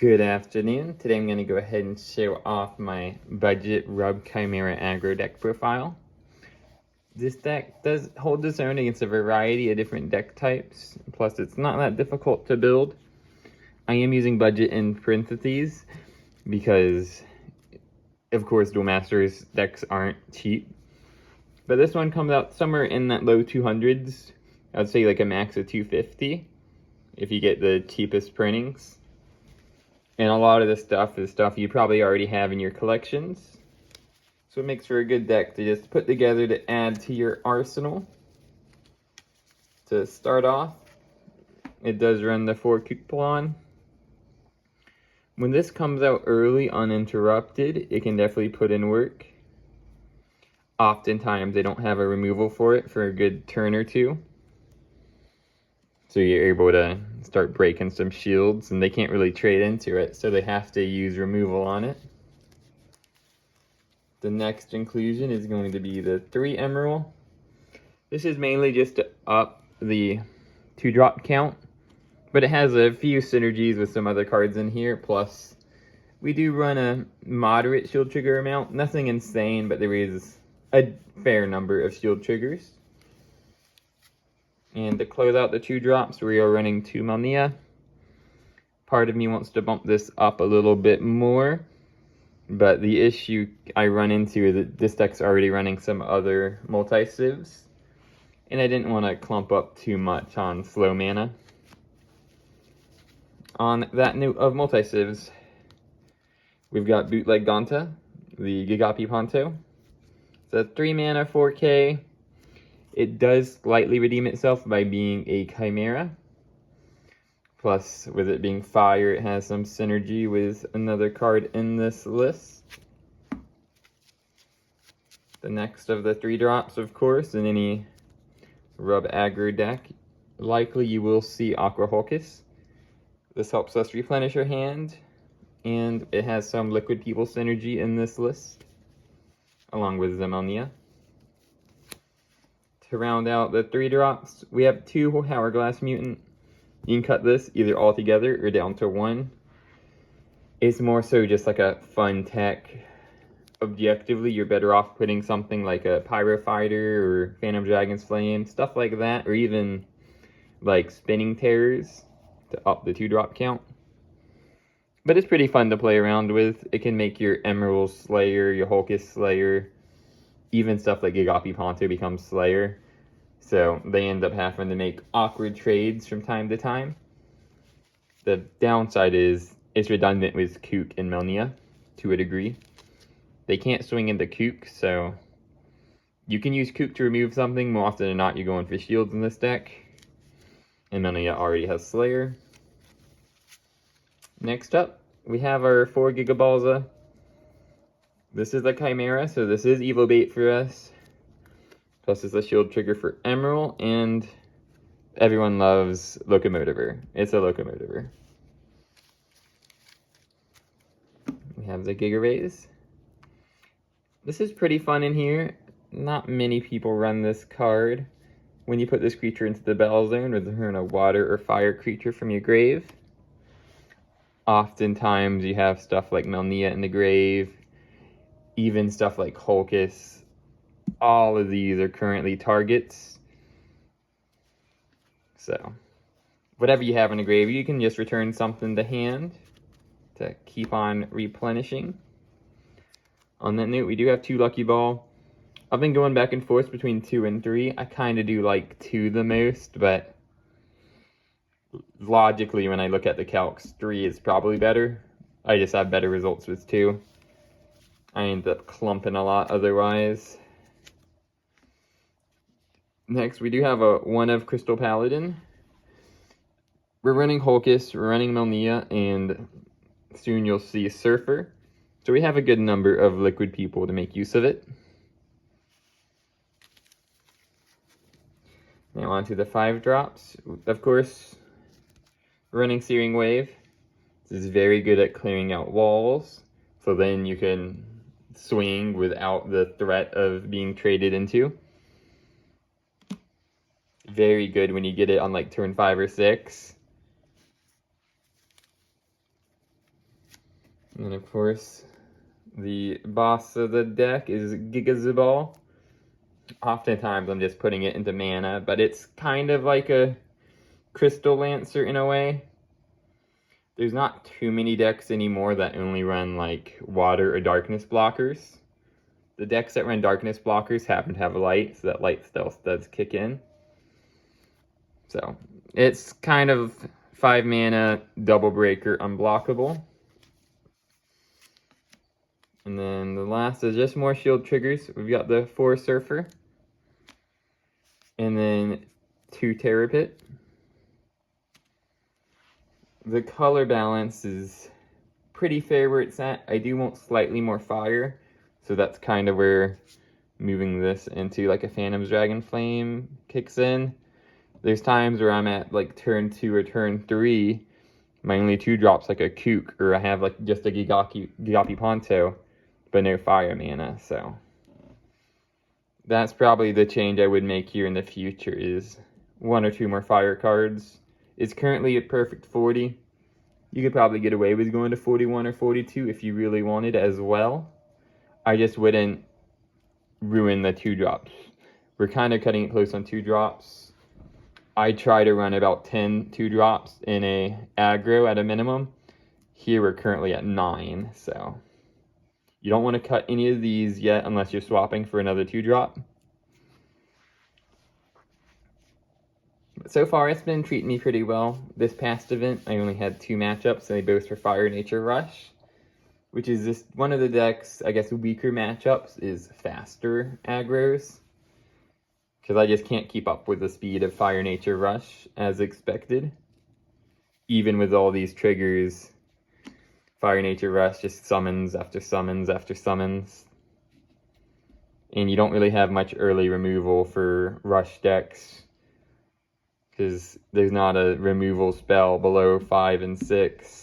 Good afternoon. Today I'm going to go ahead and show off my budget RUB Chimera Aggro deck profile. This deck does hold its own against a variety of different deck types, plus it's not that difficult to build. I am using budget in parentheses because, of course, Duel Masters decks aren't cheap. But this one comes out somewhere in that low 200s. I'd say like a max of 250 if you get the cheapest printings. And a lot of this stuff is stuff you probably already have in your collections. So it makes for a good deck to just put together to add to your arsenal. To start off, it does run the 4 coupon. When this comes out early uninterrupted, it can definitely put in work. Oftentimes they don't have a removal for it for a good turn or two. So you're able to start breaking some shields, and they can't really trade into it, so they have to use removal on it. The next inclusion is going to be the 3 Emerald. This is mainly just to up the 2-drop count, but it has a few synergies with some other cards in here, plus we do run a moderate shield trigger amount. Nothing insane, but there is a fair number of shield triggers. And to close out the 2 drops, we are running 2 Melnia. Part of me wants to bump this up a little bit more, but the issue I run into is that this deck's already running some other multi-civs, and I didn't want to clump up too much on slow mana. On that note of multi-civs, we've got Bootleg Ganta, the Gigapi Ponto. It's a 3 mana 4K. It does slightly redeem itself by being a Chimera. Plus, with it being fire, it has some synergy with another card in this list. The next of the 3 drops, of course, in any RUB Aggro deck, likely you will see Aqua Hulkus. This helps us replenish our hand, and it has some Liquid People synergy in this list, along with Zemonia. To round out the 3 drops, we have 2 Hourglass Mutant. You can cut this either all together or down to 1. It's more so just like a fun tech. Objectively, you're better off putting something like a Pyro Fighter or Phantom Dragon's Flame, stuff like that, or even like Spinning Terrors to up the 2-drop count. But it's pretty fun to play around with. It can make your Emerald Slayer, your Hulkus Slayer, even stuff like Gigapi Ponto becomes Slayer. So they end up having to make awkward trades from time to time. The downside is it's redundant with Kook and Melnia to a degree. They can't swing into Kook, so you can use Kook to remove something. More often than not, you're going for shields in this deck. And Melnia already has Slayer. Next up, we have our 4 Gigabalza. This is the Chimera, so this is evil bait for us. Plus it's a shield trigger for Emerald, and everyone loves Locomotiver. It's a Locomotiver. We have the Giga Rays. This is pretty fun in here. Not many people run this card. When you put this creature into the battle zone, return a water or fire creature from your grave. Oftentimes you have stuff like Melnia in the grave, even stuff like Hulkus. All of these are currently targets. So, whatever you have in the grave, you can just return something to hand to keep on replenishing. On that note, we do have 2 Lucky Ball. I've been going back and forth between 2 and 3. I kind of do like 2 the most, but logically, when I look at the calcs, 3 is probably better. I just have better results with 2. I end up clumping a lot otherwise. Next, we do have a 1 of Crystal Paladin. We're running Hulkus, we're running Melnia, and soon you'll see Surfer. So we have a good number of Liquid People to make use of it. Now on to the 5 drops. Of course, running Searing Wave. This is very good at clearing out walls, so then you can swing without the threat of being traded into. Very good when you get it on like turn 5 or 6. And of course, the boss of the deck is Gigazabal. Oftentimes I'm just putting it into mana, but it's kind of like a Crystal Lancer in a way. There's not too many decks anymore that only run like water or darkness blockers. The decks that run darkness blockers happen to have light, so that light stealth does kick in. So it's kind of 5 mana, double breaker, unblockable. And then the last is just more shield triggers. We've got the 4 Surfer. And then 2 Terror Pit. The color balance is pretty fair where it's at. I do want slightly more fire. So that's kind of where moving this into like a Phantom's Dragon Flame kicks in. There's times where I'm at like turn 2 or turn 3. My only 2 drops like a Kook, or I have like just a Gigapi Ponto, but no fire mana, so that's probably the change I would make here in the future, is 1 or 2 more fire cards. It's currently at perfect 40. You could probably get away with going to 41 or 42 if you really wanted as well. I just wouldn't ruin the 2 drops. We're kind of cutting it close on 2 drops. I try to run about 10 2 drops in a aggro at a minimum. Here we're currently at 9, so you don't want to cut any of these yet unless you're swapping for another 2 drop. But so far it's been treating me pretty well. This past event I only had 2 matchups, and they both were Fire Nature Rush, which is just one of the decks, I guess, weaker matchups is faster aggros, because I just can't keep up with the speed of Fire Nature Rush as expected. Even with all these triggers, Fire Nature Rush just summons after summons after summons. And you don't really have much early removal for Rush decks, because there's not a removal spell below 5 and 6.